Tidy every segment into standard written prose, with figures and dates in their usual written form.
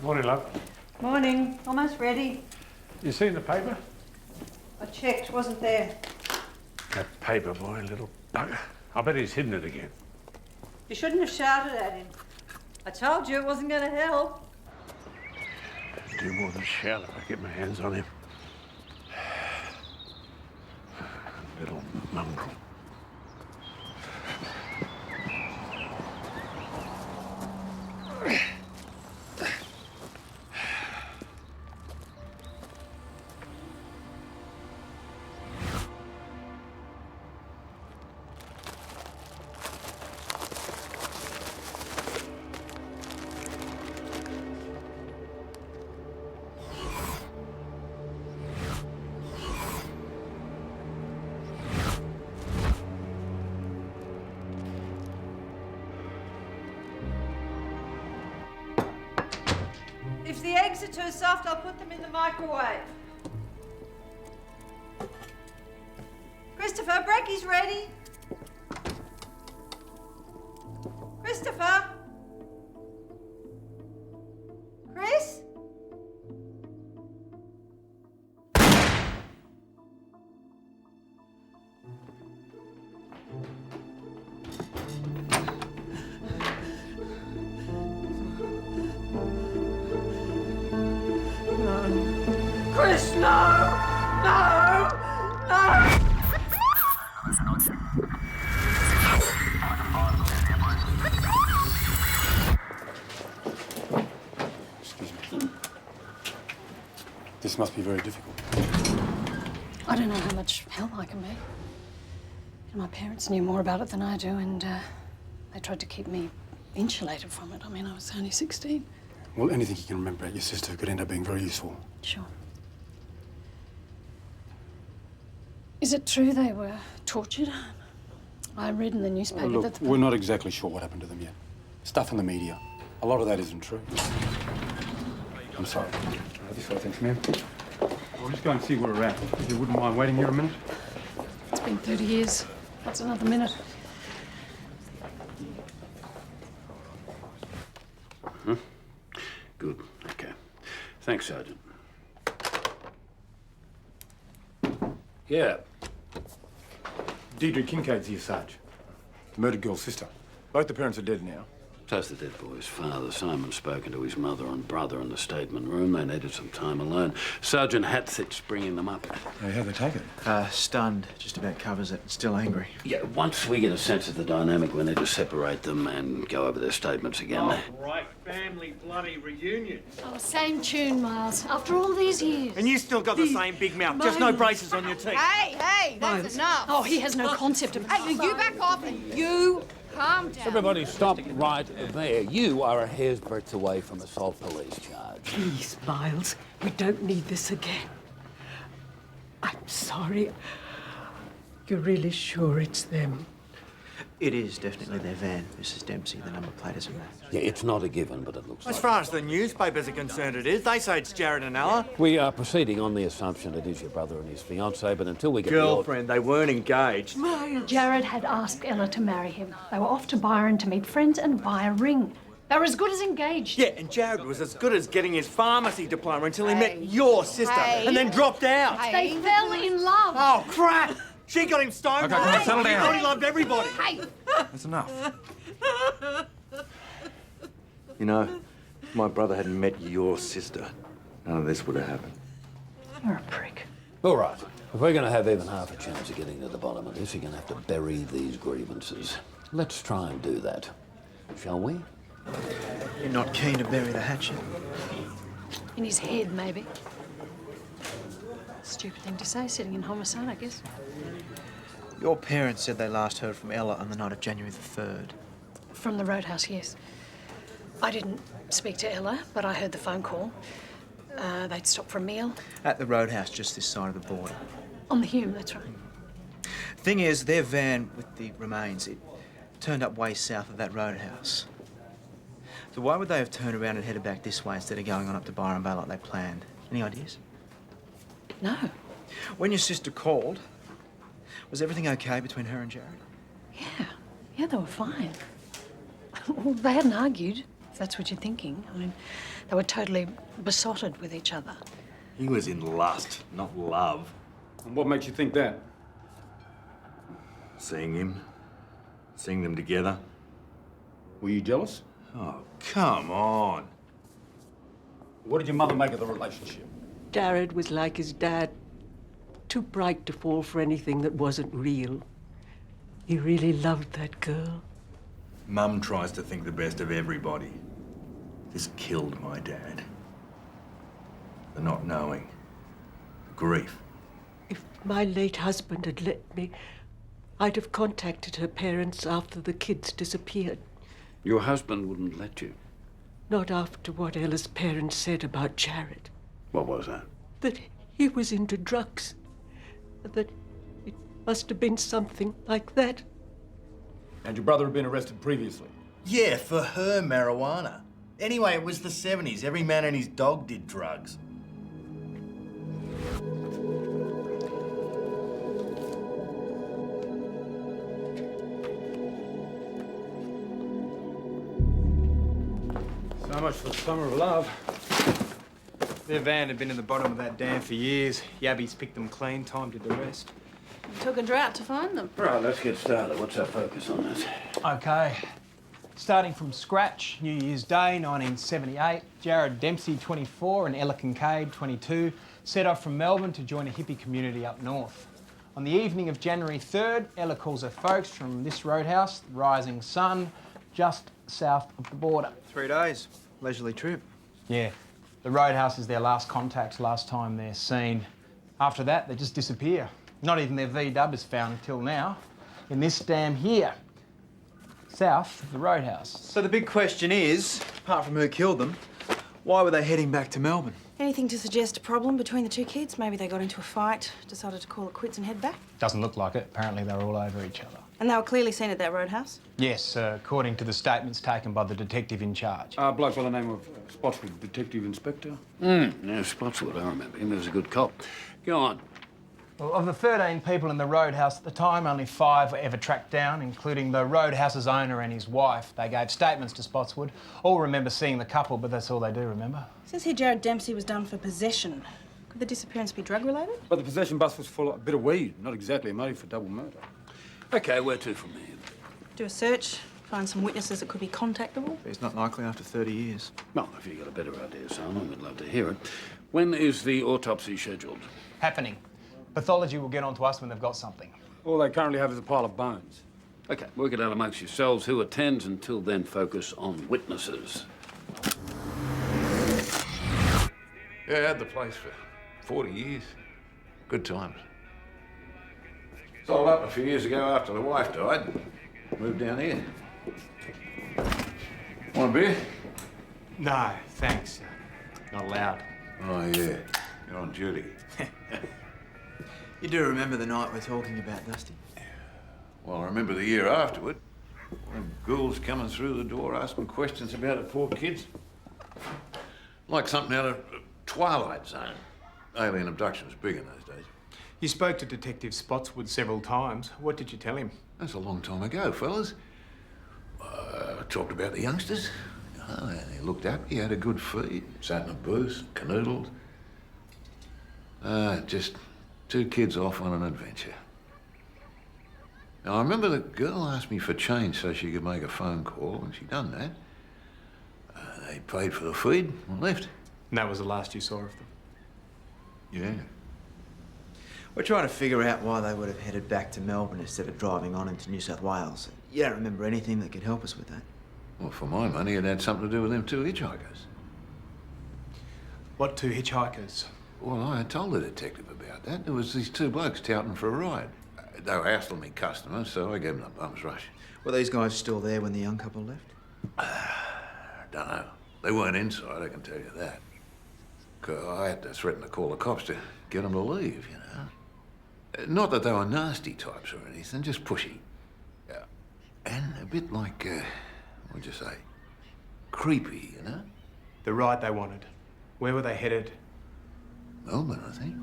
Good morning, love. Morning. Almost ready. You seen the paper? I checked. Wasn't there. That paper boy, little bugger. I bet he's hidden it again. You shouldn't have shouted at him. I told you it wasn't going to help. Do more than shout if I get my hands on him. Little mongrel. If the eggs are too soft, I'll put them in the microwave. Christopher, brekie's ready. Christopher? Chris? Chris, no! No! No! Excuse me. This must be very difficult. I don't know how much help I can be. My parents knew more about it than I do, and they tried to keep me insulated from it. I mean, I was only 16. Well, anything you can remember about your sister could end up being very useful. Sure. Is it true they were tortured? I read in the newspaper Look, that we're not exactly sure what happened to them yet. Stuff in the media. A lot of that isn't true. I'm sorry. This way, thanks, ma'am. I'll just go and see where we're at. If you wouldn't mind waiting here a minute. it's been 30 years. That's another minute. Good. Okay. Thanks, Sergeant. Yeah. Deirdre Kincaid's here, Sarge. The murdered girl's sister. Both the parents are dead now. So's the dead boy's father. Simon's spoken to his mother and brother in the statement room. They needed some time alone. Sergeant Hatzit's bringing them up. Hey, how'd they take it? Stunned. Just about covers it. Still angry. Yeah, once we get a sense of the dynamic, we need to separate them and go over their statements again. Oh, great family bloody reunion. Oh, same tune, Miles. After all these years. And you still got the same big mouth, just no braces on your teeth. Hey, that's enough. Oh, he has no concept of... Hey, you back off and you calm down. Everybody stop right there. You are a hair's breadth away from assault police charge. Please, Miles, we don't need this again. I'm sorry. You're really sure it's them? It is definitely their van, Mrs. Dempsey. The number plate isn't there. Yeah, it's not a given, but it looks As like far as the newspapers are concerned, it is. They say it's Jared and Ella. We are proceeding on the assumption it is your brother and his fiancée, but until we get Girlfriend, they weren't engaged. Jared had asked Ella to marry him. They were off to Byron to meet friends and buy a ring. They were as good as engaged. Yeah, and Jared was as good as getting his pharmacy diploma until he met your sister and then dropped out. They fell in love. Oh, crap! She got him stoned. Okay, come on, settle down. He thought he loved everybody. Hey! That's enough. You know, if my brother hadn't met your sister, none of this would have happened. You're a prick. All right. If we're going to have even half a chance of getting to the bottom of this, you're going to have to bury these grievances. Let's try and do that, shall we? You're not keen to bury the hatchet? In his head, maybe. Stupid thing to say, sitting in homicide, I guess. Your parents said they last heard from Ella on the night of January the 3rd. From the Roadhouse, yes. I didn't speak to Ella, but I heard the phone call. They'd stopped for a meal. At the Roadhouse, just this side of the border. On the Hume, that's right. Thing is, their van with the remains, it turned up way south of that Roadhouse. So why would they have turned around and headed back this way instead of going on up to Byron Bay like they planned? Any ideas? No. When your sister called, was everything okay between her and Jared? Yeah, they were fine. Well, they hadn't argued that's what you're thinking. I mean, they were totally besotted with each other. He was in lust, not love. And what makes you think that? Seeing him, seeing them together. Were you jealous? Oh, come on. What did your mother make of the relationship? Jared was like his dad, too bright to fall for anything that wasn't real. He really loved that girl. Mum tries to think the best of everybody. This killed my dad. The not knowing. The grief. If my late husband had let me, I'd have contacted her parents after the kids disappeared. Your husband wouldn't let you. Not after what Ella's parents said about Jared. What was that? That he was into drugs. That it must have been something like that. And your brother had been arrested previously? Yeah, for her marijuana. Anyway, it was the 70s. Every man and his dog did drugs. So much for the summer of love. Their van had been in the bottom of that dam for years. Yabbies picked them clean, timed it to rest. It took a drought to find them. Right, let's get started. What's our focus on this? Okay. Starting from scratch, New Year's Day, 1978, Jared Dempsey, 24, and Ella Corcade, 22, set off from Melbourne to join a hippie community up north. On the evening of January 3rd, Ella calls her folks from this roadhouse, Rising Sun, just south of the border. 3 days. Leisurely trip. Yeah, the roadhouse is their last contact, last time they're seen. After that, they just disappear. Not even their V-dub is found until now, in this dam here, south of the roadhouse. So the big question is, apart from who killed them, why were they heading back to Melbourne? Anything to suggest a problem between the two kids? Maybe they got into a fight, decided to call it quits and head back? Doesn't look like it. Apparently they were all over each other. And they were clearly seen at that roadhouse? Yes, according to the statements taken by the detective in charge. A bloke by the name of Spotswood, Detective Inspector. Yeah, Spotswood, I remember him. He was a good cop. Go on. Well, of the 13 people in the roadhouse at the time, only 5 were ever tracked down, including the roadhouse's owner and his wife. They gave statements to Spotswood. All remember seeing the couple, but that's all they do remember. It says here Jared Dempsey was done for possession. Could the disappearance be drug-related? But the possession bus was full of a bit of weed, not exactly a motive for double murder. Okay, where to from here? Do a search, find some witnesses that could be contactable? It's not likely after 30 years. Well, if you've got a better idea, Simon, we'd love to hear it. When is the autopsy scheduled? Happening. Pathology will get on to us when they've got something. All they currently have is a pile of bones. Okay, work it out amongst yourselves who attends. Until then, focus on witnesses. Yeah, I had the place for 40 years. Good times. Sold up a few years ago after the wife died. Moved down here. Want a beer? No, thanks. Not allowed. Oh, yeah. You're on duty. You do remember the night we're talking about, Dusty? Well, I remember the year afterward. Them ghouls coming through the door asking questions about the poor kids. Like something out of Twilight Zone. Alien abduction was big in those days. You spoke to Detective Spotswood several times. What did you tell him? That's a long time ago, fellas. Talked about the youngsters. He looked happy, had a good feed, sat in a booth, canoodled. Just 2 kids off on an adventure. Now, I remember the girl asked me for change so she could make a phone call, and she done that. They paid for the feed and left. And that was the last you saw of them? Yeah. We're trying to figure out why they would have headed back to Melbourne instead of driving on into New South Wales. You don't remember anything that could help us with that? Well, for my money, it had something to do with them 2 hitchhikers. What 2 hitchhikers? Well, I had told the detective about that. There was these 2 blokes touting for a ride. They were hassling me customers, so I gave them the bum's rush. Were these guys still there when the young couple left? Don't know. They weren't inside, I can tell you that. 'Cause I had to threaten to call the cops to get them to leave, you know. Not that they were nasty types or anything, just pushy. And a bit like, what'd you say? Creepy, you know? The ride they wanted. Where were they headed? Melbourne, I think.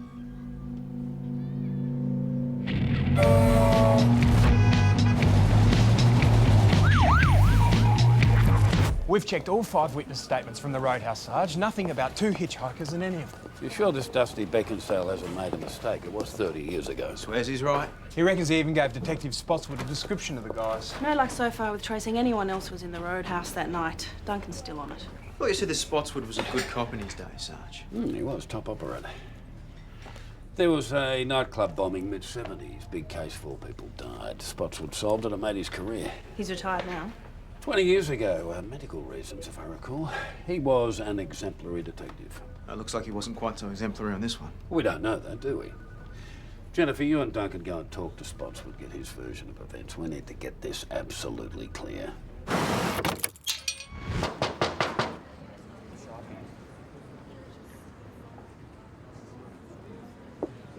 We've checked all 5 witness statements from the Roadhouse, Sarge. Nothing about 2 hitchhikers in any of them. You sure this Dusty Beckinsale hasn't made a mistake? It was 30 years ago. Swears he's right. He reckons he even gave Detective Spotswood a description of the guys. No luck so far with tracing anyone else who was in the Roadhouse that night. Duncan's still on it. Well, you said the Spotswood was a good cop in his day, Sarge. He was top operator. There was a nightclub bombing mid-70s. Big case, 4 people died. Spotswood solved it and made his career. He's retired now. 20 years ago, medical reasons, if I recall. He was an exemplary detective. It looks like he wasn't quite so exemplary on this one. We don't know that, do we? Jennifer, you and Duncan go and talk to Spotswood, get his version of events. We need to get this absolutely clear.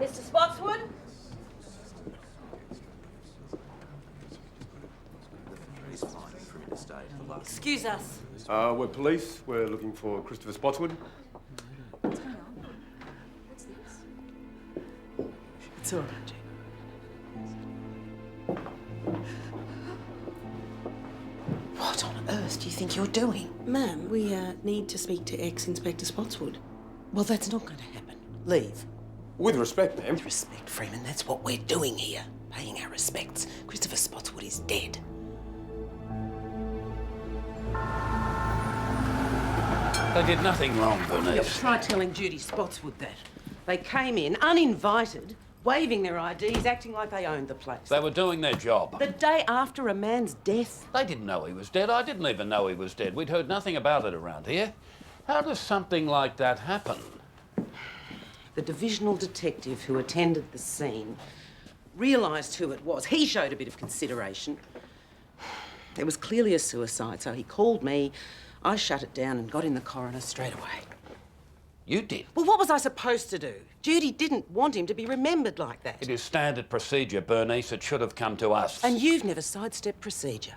Mr. Spotswood? Excuse us. We're police. We're looking for Christopher Spotswood. What's going on? What's this? It's all right, Jane. What on earth do you think you're doing? Ma'am, we need to speak to ex-Inspector Spotswood. Well, that's not going to happen. Leave. With respect, ma'am. With respect, Freeman, that's what we're doing here. Paying our respects. Christopher Spotswood is dead. They did nothing wrong, Bernice. Try telling Judy Spotswood that. They came in uninvited, waving their IDs, acting like they owned the place. They were doing their job. The day after a man's death. They didn't know he was dead. I didn't even know he was dead. We'd heard nothing about it around here. How does something like that happen? The divisional detective who attended the scene realised who it was. He showed a bit of consideration. It was clearly a suicide, so he called me. I shut it down and got in the coroner straight away. You did? Well, what was I supposed to do? Judy didn't want him to be remembered like that. It is standard procedure, Bernice. It should have come to us. And you've never sidestepped procedure.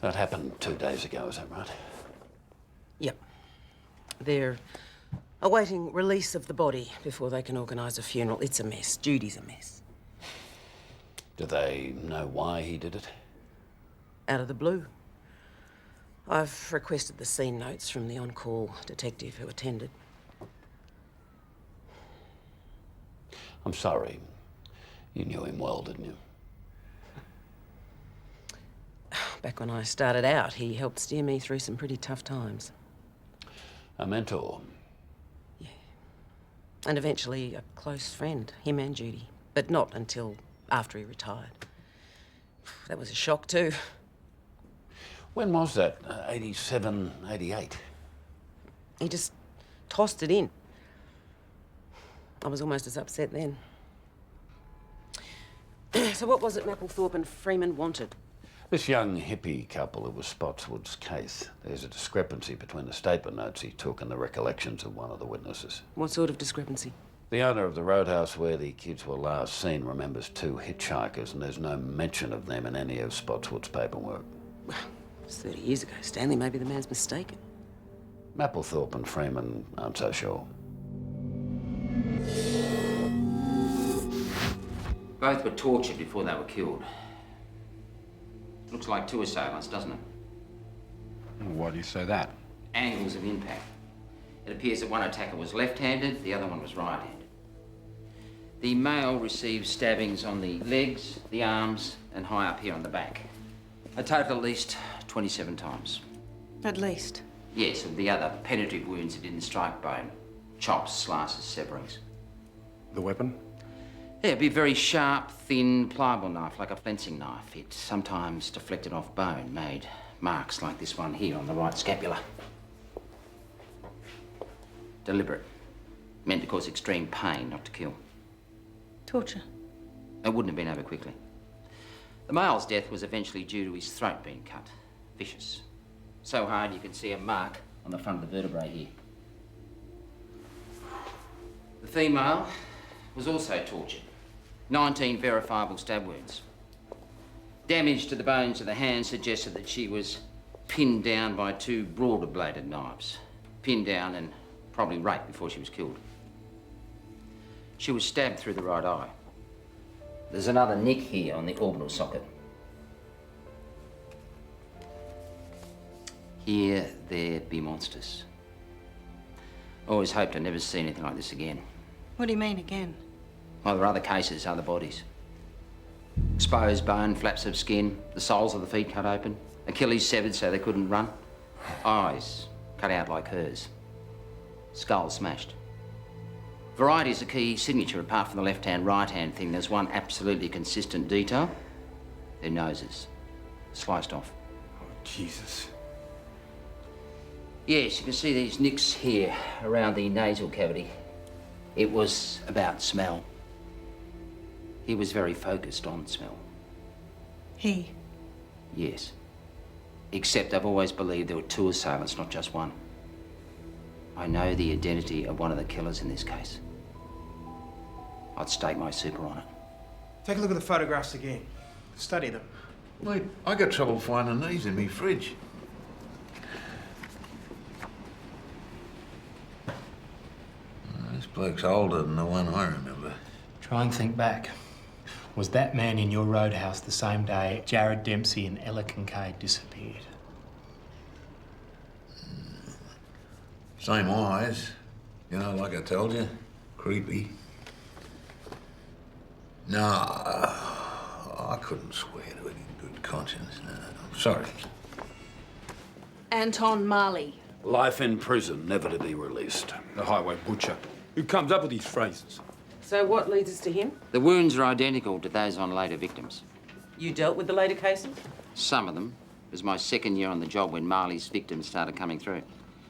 That happened 2 days ago, is that right? Yep. They're awaiting release of the body before they can organise a funeral. It's a mess. Judy's a mess. Do they know why he did it? Out of the blue. I've requested the scene notes from the on-call detective who attended. I'm sorry. You knew him well, didn't you? Back when I started out, he helped steer me through some pretty tough times. A mentor? Yeah. And eventually a close friend, him and Judy. But not until after he retired. That was a shock too. When was that? 87, 88? He just tossed it in. I was almost as upset then. So what was it Mapplethorpe and Freeman wanted? This young hippie couple, it was Spotswood's case. There's a discrepancy between the statement notes he took and the recollections of one of the witnesses. What sort of discrepancy? The owner of the roadhouse where the kids were last seen remembers 2 hitchhikers, and there's no mention of them in any of Spotswood's paperwork. Well, it was 30 years ago, Stanley. Maybe the man's mistaken. Mapplethorpe and Freeman aren't so sure. Both were tortured before they were killed. Looks like 2 assailants, doesn't it? Why do you say that? Angles of impact. It appears that one attacker was left-handed, the other one was right-handed. The male received stabbings on the legs, the arms, and high up here on the back. A total at least 27 times. At least. Yes, and the other penetrative wounds that didn't strike bone. Chops, slices, severings. The weapon? Yeah, it'd be a very sharp, thin, pliable knife, like a fencing knife. It sometimes deflected off bone, made marks like this one here on the right scapula. Deliberate. Meant to cause extreme pain, not to kill. Torture. It wouldn't have been over quickly. The male's death was eventually due to his throat being cut. Vicious. So hard you can see a mark on the front of the vertebrae here. The female was also tortured. 19 verifiable stab wounds. Damage to the bones of the hand suggested that she was pinned down by 2 broader bladed knives. Pinned down and probably raped before she was killed. She was stabbed through the right eye. There's another nick here on the orbital socket. Here, there be monsters. Always hoped I'd never see anything like this again. What do you mean again? Well, there are other cases, other bodies. Exposed bone, flaps of skin, the soles of the feet cut open, Achilles severed so they couldn't run, eyes cut out like hers, skull smashed. Variety's a key signature apart from the left-hand, right-hand thing. There's one absolutely consistent detail. Their noses, sliced off. Oh, Jesus. Yes, you can see these nicks here around the nasal cavity. It was about smell. He was very focused on smell. He? Yes. Except I've always believed there were two assailants, not just one. I know the identity of one of the killers in this case. I'd stake my super on it. Take a look at the photographs again. Study them. Wait, I got trouble finding these in me fridge. This bloke's older than the one I remember. Try and think back. Was that man in your roadhouse the same day Jared Dempsey and Ella Kincaid disappeared? Same eyes. You know, like I told you. Creepy. No, I couldn't swear to it in good conscience. No, sorry. Anton Marley. Life in prison, never to be released. The highway butcher. Who comes up with these phrases? So what leads us to him? The wounds are identical to those on later victims. You dealt with the later cases? Some of them. It was my second year on the job when Marley's victims started coming through.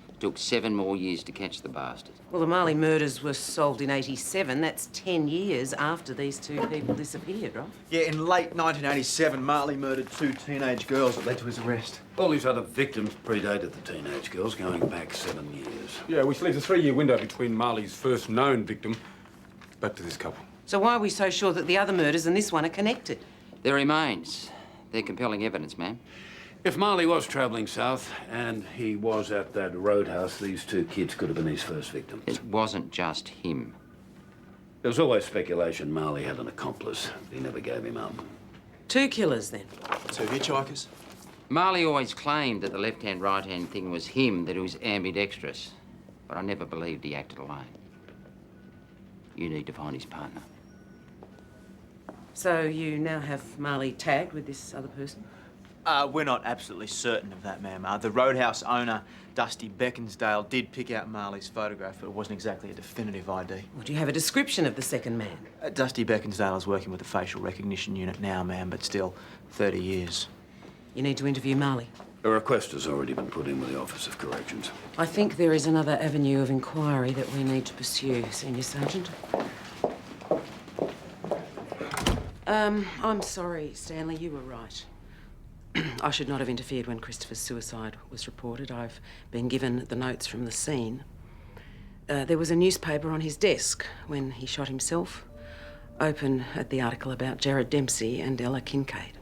It took 7 more years to catch the bastard. Well, the Marley murders were solved in '87. That's 10 years after these two people disappeared, right? Yeah, in late 1987, Marley murdered 2 teenage girls that led to his arrest. All these other victims predated the teenage girls, going back 7 years. Yeah, which leaves a 3-year window between Marley's first known victim back to this couple. So why are we so sure that the other murders and this one are connected? Their remains. They're compelling evidence, ma'am. If Marley was travelling south and he was at that roadhouse, these 2 kids could have been his first victims. It wasn't just him. There was always speculation Marley had an accomplice. He never gave him up. 2 killers, then? 2 hitchhikers? Marley always claimed that the left-hand, right-hand thing was him, that he was ambidextrous. But I never believed he acted alone. You need to find his partner. So you now have Marley tagged with this other person? We're not absolutely certain of that, ma'am. The roadhouse owner, Dusty Beckonsdale, did pick out Marley's photograph, but it wasn't exactly a definitive ID. Well, do you have a description of the second man? Dusty Beckonsdale is working with the facial recognition unit now, ma'am, but still 30 years. You need to interview Marley. A request has already been put in with the Office of Corrections. I think there is another avenue of inquiry that we need to pursue, Senior Sergeant. I'm sorry, Stanley, you were right. I should not have interfered when Christopher's suicide was reported. I've been given the notes from the scene. There was a newspaper on his desk when he shot himself. Open at the article about Jared Dempsey and Ella Kincaid.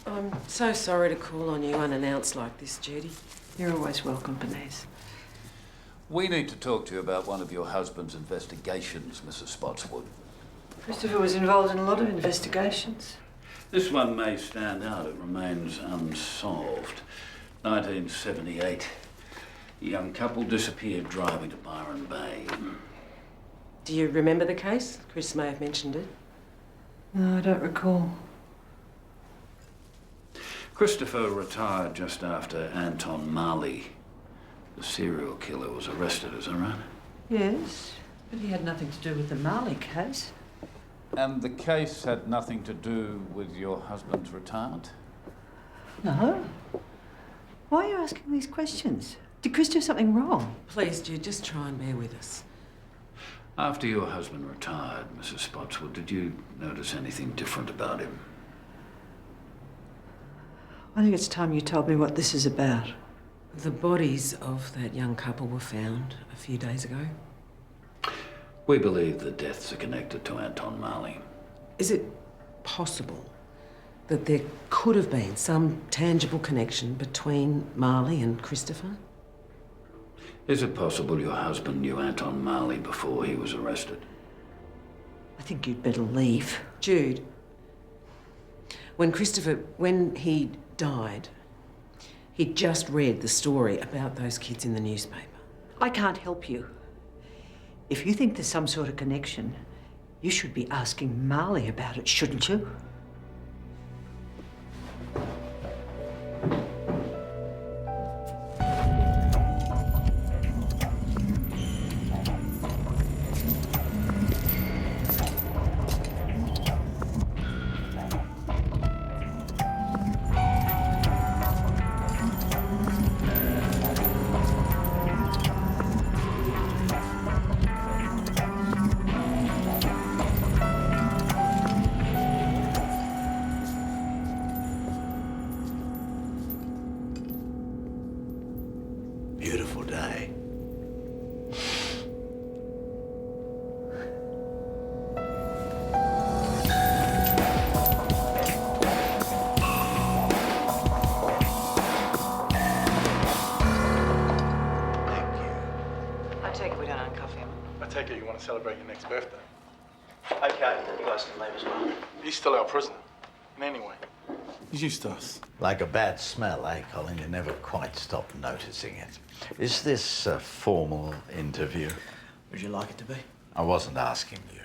I'm so sorry to call on you unannounced like this, Judy. You're always welcome, Bernice. We need to talk to you about one of your husband's investigations, Mrs. Spotswood. Christopher was involved in a lot of investigations. This one may stand out. It remains unsolved. 1978. A young couple disappeared driving to Byron Bay. Do you remember the case? Chris may have mentioned it. No, I don't recall. Christopher retired just after Anton Marley, the serial killer, was arrested, is that right? Yes, but he had nothing to do with the Marley case. And the case had nothing to do with your husband's retirement? No. Why are you asking these questions? Did Chris do something wrong? Please, Jude, just try and bear with us. After your husband retired, Mrs. Spotswood, did you notice anything different about him? I think it's time you told me what this is about. The bodies of that young couple were found a few days ago. We believe the deaths are connected to Anton Marley. Is it possible that there could have been some tangible connection between Marley and Christopher? Is it possible your husband knew Anton Marley before he was arrested? I think you'd better leave. Jude, when he died, he'd just read the story about those kids in the newspaper. I can't help you. If you think there's some sort of connection, you should be asking Marley about it, shouldn't you? Beautiful day. I take it we don't uncuff him. I take it you want to celebrate your next birthday. Okay, you guys can leave as well. He's still our prisoner. And anyway, he's used to us. Like a bad smell, eh, Colin? You never quite stop noticing it. Is this a formal interview? Would you like it to be? I wasn't asking you.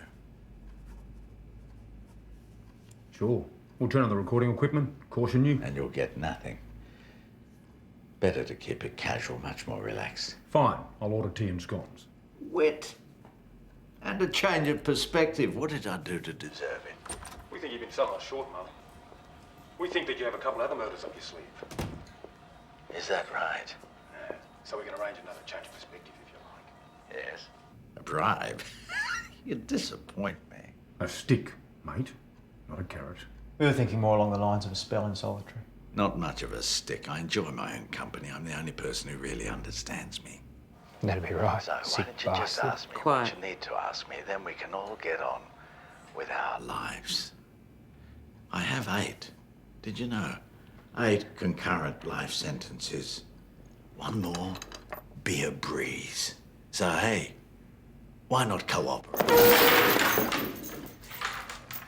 Sure. We'll turn on the recording equipment, caution you. And you'll get nothing. Better to keep it casual, much more relaxed. Fine. I'll order tea and scones. Wit. And a change of perspective. What did I do to deserve it? We think you've been selling us short, Marley. We think that you have a couple other murders up your sleeve. Is that right? Yeah. So we can arrange another change of perspective if you like. Yes. A bribe? You disappoint me. A stick, mate. Not a carrot. We were thinking more along the lines of a spell in solitary. Not much of a stick. I enjoy my own company. I'm the only person who really understands me. That'd be right. So why don't you just ask me what you need to ask me, then we can all get on with our lives. I have 8. Did you know? 8 concurrent life sentences. One more, be a breeze. So hey, why not cooperate?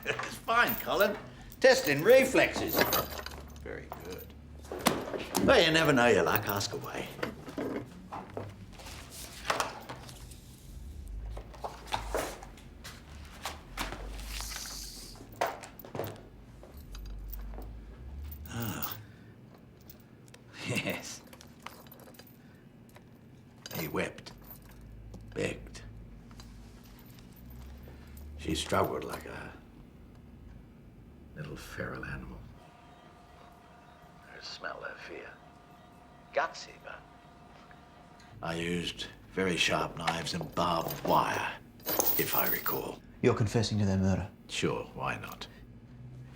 It's fine, Colin. Testing reflexes. Very good. Well, you never know your luck. Ask away. Yes. He wept, begged. She struggled like a little feral animal. I smell her fear. Gutsy, but I used very sharp knives and barbed wire, if I recall. You're confessing to their murder? Sure, why not?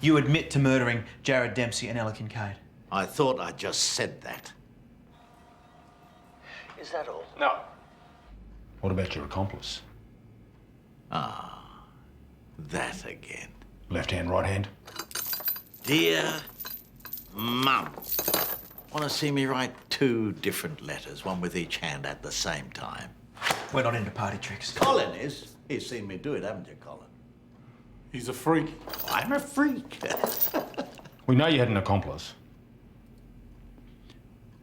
You admit to murdering Jared Dempsey and Ella Kincaid? I thought I just said that. Is that all? No. What about your accomplice? Ah, that again. Left hand, right hand? Dear Mum, want to see me write 2 different letters, one with each hand at the same time? We're not into party tricks. Colin is. He's seen me do it, haven't you, Colin? He's a freak. I'm a freak. We know you had an accomplice.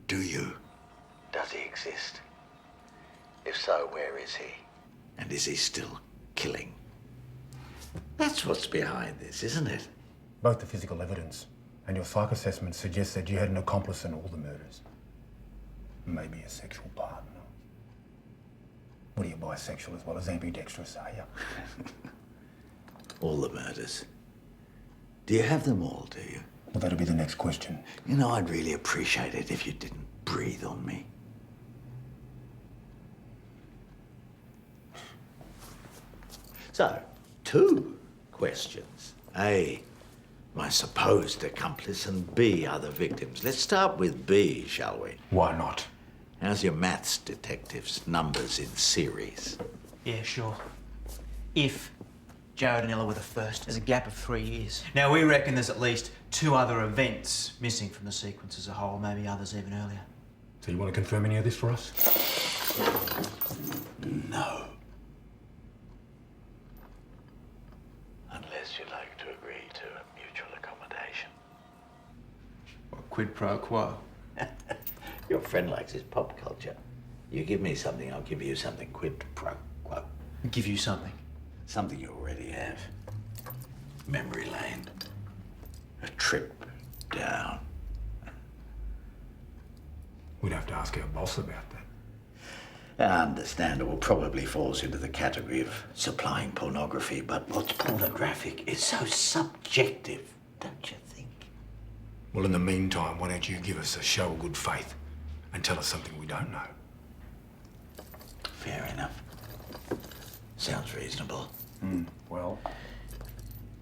Do you? Does he exist? If so, where is he? And is he still killing? That's what's behind this, isn't it? Both the physical evidence and your psych assessment suggest that you had an accomplice in all the murders. Maybe a sexual partner. What are you, bisexual as well as ambidextrous, are you? All the murders. Do you have them all, do you? Well, that'll be the next question. You know, I'd really appreciate it if you didn't breathe on me. So, 2 questions. A, my supposed accomplice, and B, other victims. Let's start with B, shall we? Why not? How's your maths, detectives? Numbers in series. Yeah, sure. If Jared and Ella were the first, there's a gap of 3 years. Now, we reckon there's at least 2 other events missing from the sequence as a whole, maybe others even earlier. So you want to confirm any of this for us? No. Unless you'd like to agree to a mutual accommodation. What, quid pro quo? Your friend likes his pop culture. You give me something, I'll give you something. Quid pro quo. Give you something. Something you already have. Memory lane. A trip down. We'd have to ask our boss about that. Understandable. Probably falls into the category of supplying pornography, but what's pornographic is so subjective, don't you think? Well, in the meantime, why don't you give us a show of good faith and tell us something we don't know? Fair enough. Sounds reasonable. Well?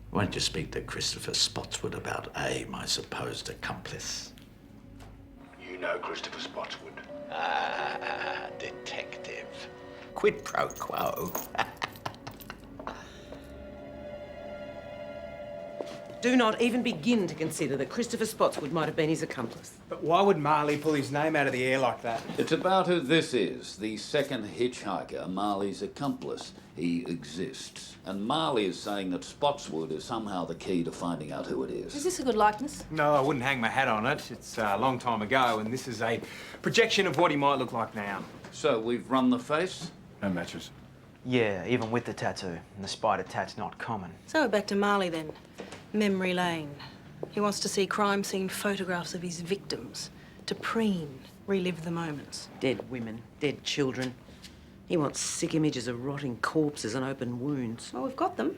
Why don't you speak to Christopher Spotswood about A, my supposed accomplice? You know Christopher Spotswood. Ah, detective. Quid pro quo. Do not even begin to consider that Christopher Spotswood might have been his accomplice. But why would Marley pull his name out of the air like that? It's about who this is, the second hitchhiker, Marley's accomplice. He exists. And Marley is saying that Spotswood is somehow the key to finding out who it is. Is this a good likeness? No, I wouldn't hang my hat on it. It's a long time ago, and this is a projection of what he might look like now. So we've run the face? No matches. Yeah, even with the tattoo. And the spider tat's not common. So we're back to Marley then. Memory lane. He wants to see crime scene photographs of his victims, to preen, relive the moments. Dead women, dead children. He wants sick images of rotting corpses and open wounds. Well, we've got them.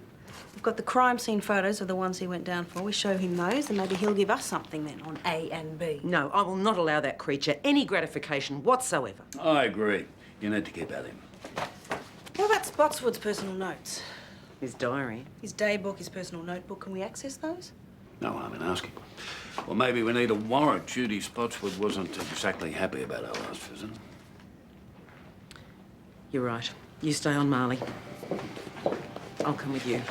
We've got the crime scene photos of the ones he went down for. We show him those, and maybe he'll give us something then on A and B. No, I will not allow that creature any gratification whatsoever. I agree. You need to keep at him. What about Spotswood's personal notes? His diary. His daybook, his personal notebook. Can we access those? No harm in asking. Well, maybe we need a warrant. Judy Spotswood wasn't exactly happy about our last visit. You're right. You stay on Marley. I'll come with you.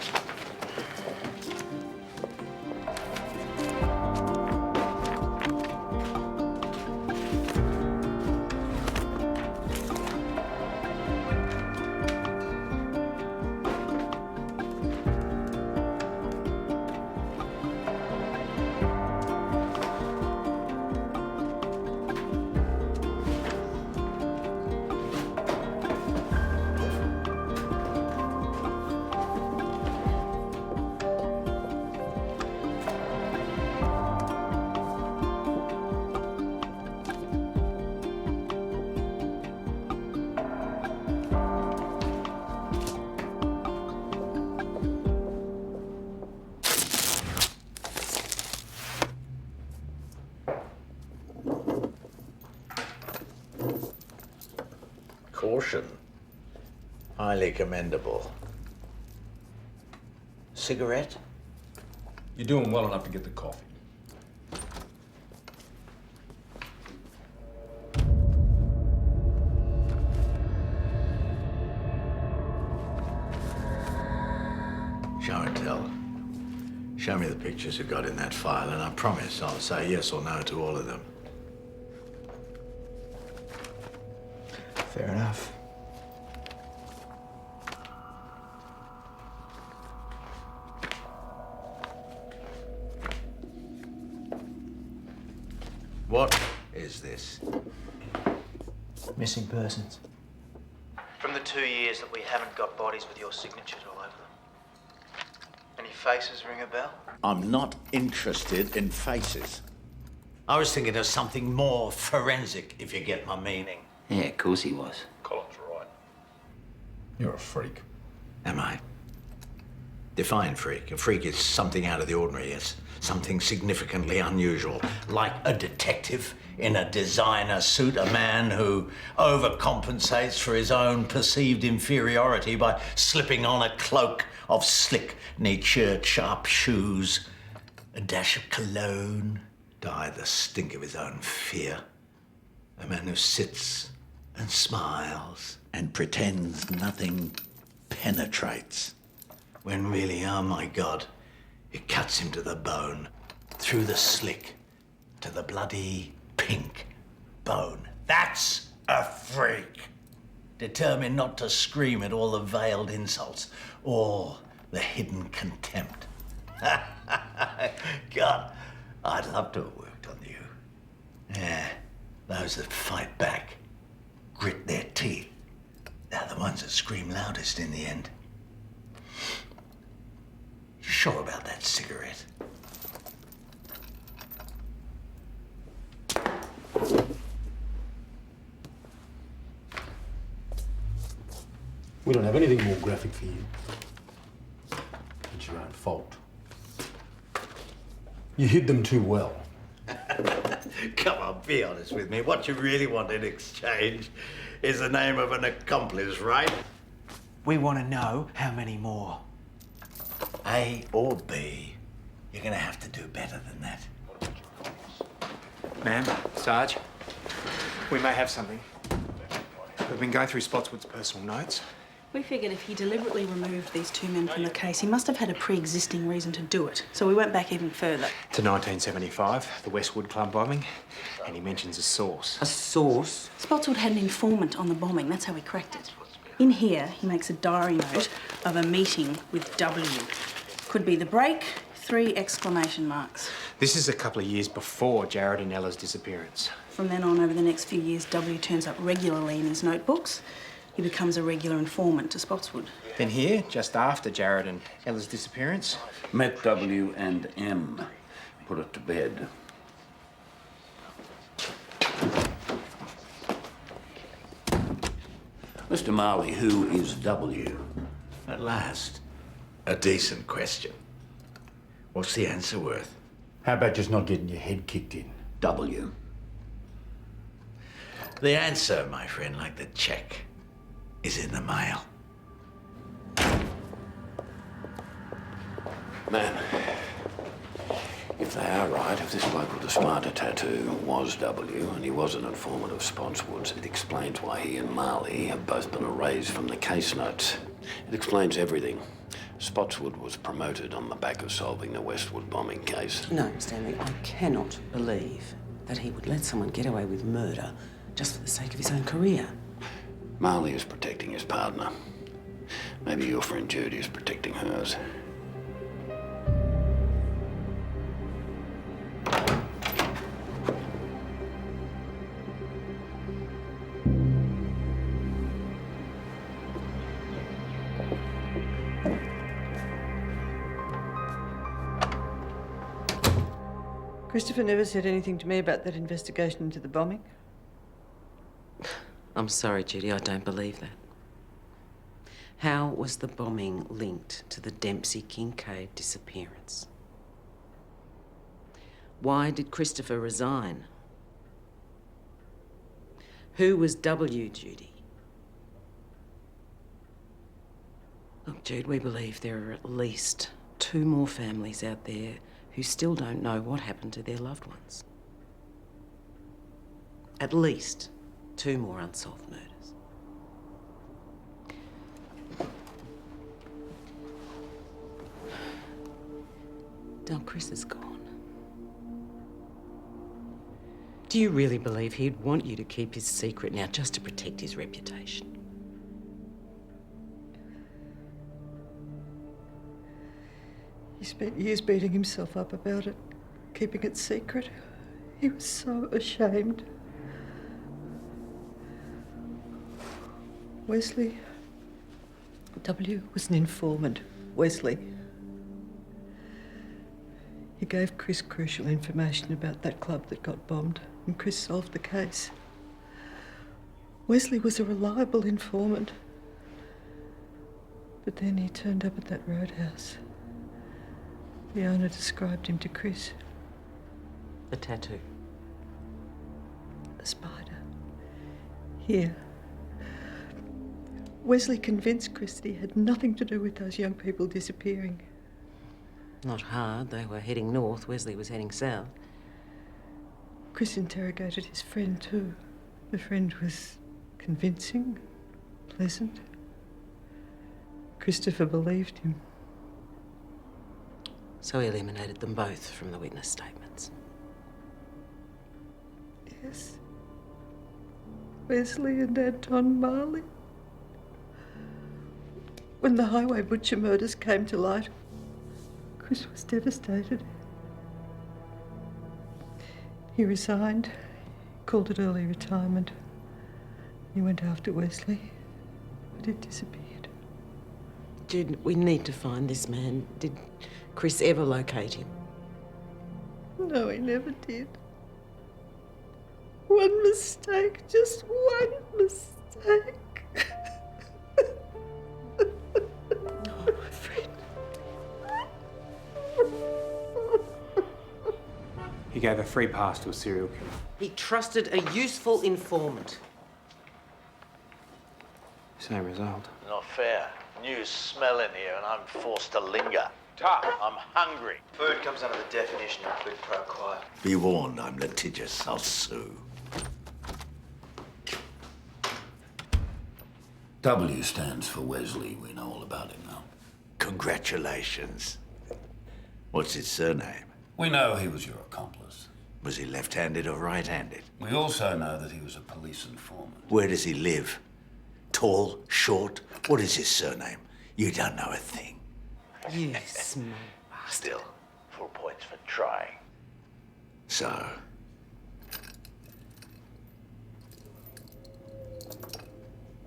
Caution. Highly commendable. Cigarette? You're doing well enough to get the coffee. Show and tell. Show me the pictures you got in that file, and I promise I'll say yes or no to all of them. Fair enough. What is this? Missing persons. From the 2 years that we haven't got bodies with your signatures all over them. Any faces ring a bell? I'm not interested in faces. I was thinking of something more forensic, if you get my meaning. Yeah, of course he was. Colin's right. You're a freak. Am I? Define freak. A freak is something out of the ordinary, yes. Something significantly unusual. Like a detective in a designer suit, a man who overcompensates for his own perceived inferiority by slipping on a cloak of slick, neat shirt, sharp shoes, a dash of cologne, dye the stink of his own fear. A man who sits and smiles and pretends nothing penetrates. When really, oh my God, it cuts him to the bone, through the slick to the bloody pink bone. That's a freak. determined not to scream at all the veiled insults, all the hidden contempt. God, I'd love to have worked on you. Yeah, those that fight back, grit their teeth, they're the ones that scream loudest in the end. You sure about that cigarette? We don't have anything more graphic for you. It's your own fault. You hid them too well. Come on, be honest with me. What you really want in exchange is the name of an accomplice, right? We want to know how many more. A or B. You're gonna have to do better than that. Ma'am, Sarge, we may have something. We've been going through Spotswood's personal notes. We figured if he deliberately removed these two men from the case, he must have had a pre-existing reason to do it. So we went back even further. To 1975, the Westwood Club bombing, and he mentions a source. A source? Spotswood had an informant on the bombing. That's how he cracked it. In here, he makes a diary note of a meeting with W. Could be the break, 3 exclamation marks. This is a couple of years before Jared and Ella's disappearance. From then on, over the next few years, W turns up regularly in his notebooks. He becomes a regular informant to Spotswood. Then here, just after Jared and Ella's disappearance... Met W and M. Put it to bed. Mr. Marley, who is W? At last, a decent question. What's the answer worth? How about just not getting your head kicked in? W. The answer, my friend, like the check, is in the mail. Man, if they are right, if this bloke with the spider tattoo was W and he was an informant of Spotswood's, it explains why he and Marley have both been erased from the case notes. It explains everything. Spotswood was promoted on the back of solving the Westwood bombing case. No, Stanley, I cannot believe that he would let someone get away with murder just for the sake of his own career. Marley is protecting his partner. Maybe your friend Judy is protecting hers. Christopher never said anything to me about that investigation into the bombing. I'm sorry, Judy, I don't believe that. How was the bombing linked to the Dempsey Corcade disappearance? Why did Christopher resign? Who was W, Judy? Look, Jude, we believe there are at least 2 more families out there who still don't know what happened to their loved ones. At least 2 more unsolved murders. Now Chris is gone. Do you really believe he'd want you to keep his secret now just to protect his reputation? He spent years beating himself up about it, keeping it secret. He was so ashamed. Wesley. W was an informant. Wesley. He gave Chris crucial information about that club that got bombed, and Chris solved the case. Wesley was a reliable informant. But then he turned up at that roadhouse. The owner described him to Chris. The tattoo. A spider. Here. Wesley convinced Chris that he had nothing to do with those young people disappearing. Not hard. They were heading north. Wesley was heading south. Chris interrogated his friend too. The friend was convincing, pleasant. Christopher believed him. So he eliminated them both from the witness statements. Yes. Wesley and Anton Marley. When the highway butcher murders came to light, Chris was devastated. He resigned, called it early retirement. He went after Wesley, but he disappeared. Jude, we need to find this man. Did Chris ever locate him? No, he never did. One mistake, just one mistake. Oh, my friend. He gave a free pass to a serial killer. He trusted a useful informant. Same result. Not fair. New smell in here and I'm forced to linger. Tough. I'm hungry. Food comes under the definition of quid pro quo. Be warned, I'm litigious. I'll sue. W stands for Wesley. We know all about him now. Congratulations. What's his surname? We know he was your accomplice. Was he left-handed or right-handed? We also know that he was a police informant. Where does he live? Tall, short? What is his surname? You don't know a thing. You small bastard. Still, 4 points for trying. So...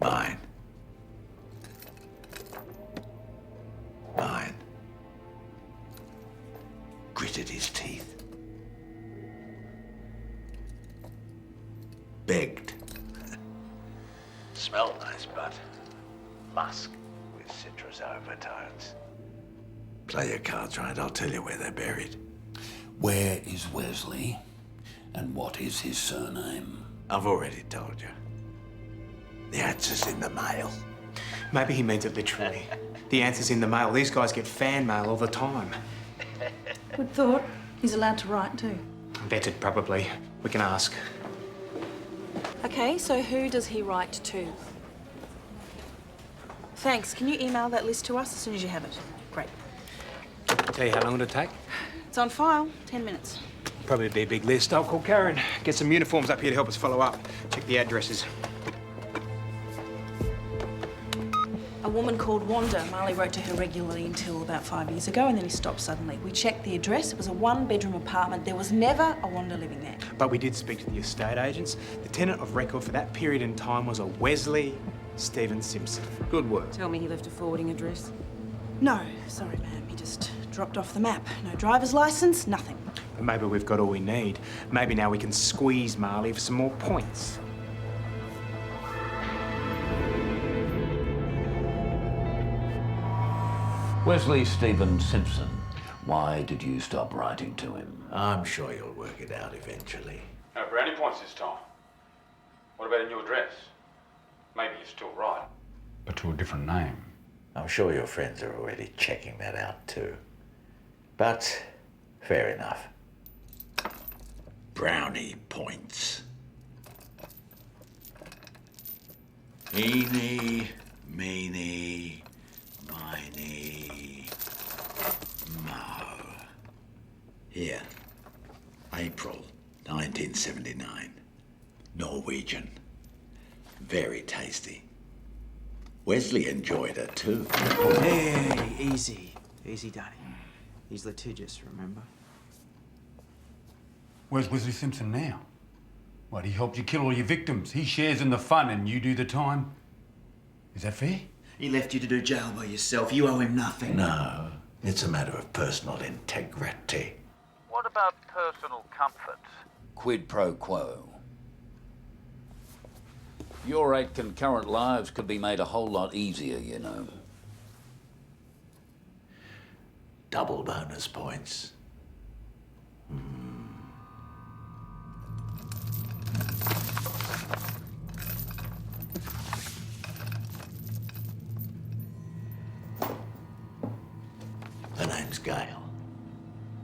Mine. Mine. Gritted his teeth. Begged. Smelled nice, but musk with citrus overtones. Play your cards right, I'll tell you where they're buried. Where is Wesley? And what is his surname? I've already told you. The answer's in the mail. Maybe he means it literally. The answer's in the mail. These guys get fan mail all the time. Good thought. He's allowed to write too. Vetted, probably. We can ask. Okay, so who does he write to? Thanks. Can you email that list to us as soon as you have it? Great. Tell you how long it'll take? It's on file. 10 minutes. Probably be a big list. I'll call Karen. Get some uniforms up here to help us follow up. Check the addresses. A woman called Wanda. Marley wrote to her regularly until about 5 years ago, and then he stopped suddenly. We checked the address. It was a one-bedroom apartment. There was never a Wanda living there. But we did speak to the estate agents. The tenant of record for that period in time was a Wesley Stephen Simpson. Good work. Tell me he left a forwarding address. No, sorry, ma'am. He just dropped off the map. No driver's license, nothing. But maybe we've got all we need. Maybe now we can squeeze Marley for some more points. Wesley Stephen Simpson. Why did you stop writing to him? I'm sure you'll work it out eventually. No brownie points this time. What about a new address? Maybe you're still right. But to a different name. I'm sure your friends are already checking that out too. But fair enough. Brownie points. Eeny, meeny, miny, mo. Here, April 1979. Norwegian. Very tasty. Wesley enjoyed it too. Hey, easy. Easy, Daddy. He's litigious, remember? Where's Wesley Simpson now? What, he helped you kill all your victims. He shares in the fun and you do the time. Is that fair? He left you to do jail by yourself. You owe him nothing. No, it's a matter of personal integrity. What about personal comfort? Quid pro quo. Your 8 concurrent lives could be made a whole lot easier, you know. Double bonus points. Her name's Gail.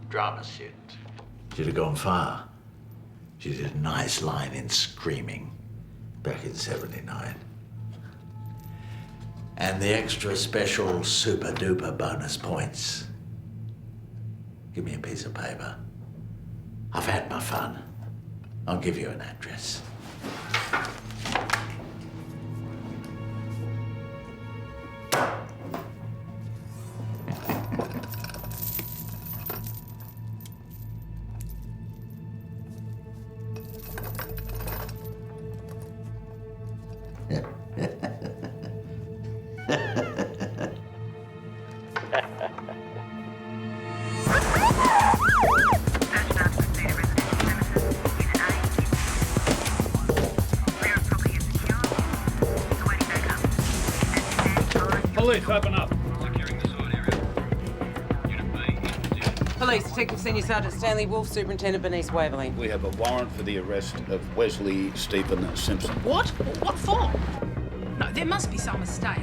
Drama student. She'd have gone far. She did a nice line in Screaming back in '79. And the extra special super duper bonus points. Give me a piece of paper. I've had my fun. I'll give you an address. Police, open up. Police, Detective Senior Sergeant Stanley Wolfe, Superintendent Bernice Waverley. We have a warrant for the arrest of Wesley Stephen Simpson. What? What for? No, there must be some mistake.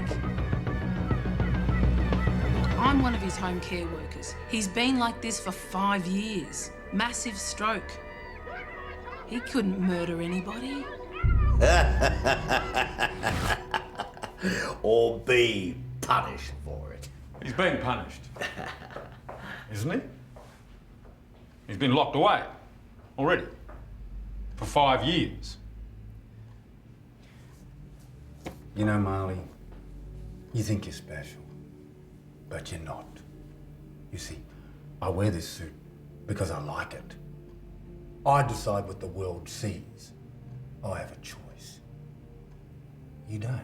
I'm one of his home care workers. He's been like this for 5 years. Massive stroke. He couldn't murder anybody. Or be punished for it. He's been punished. Isn't he? He's been locked away already for 5 years. You know, Marley, you think you're special, but you're not. You see, I wear this suit because I like it. I decide what the world sees. I have a choice. You don't.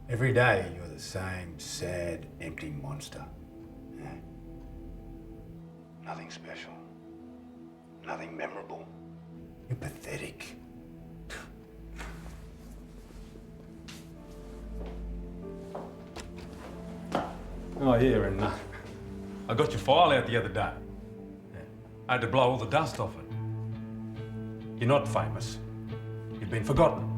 Every day you're the same sad, empty monster. Yeah. Nothing special. Nothing memorable. You're pathetic. Oh, yeah, and I got your file out the other day. Yeah. I had to blow all the dust off it. You're not famous. You've been forgotten.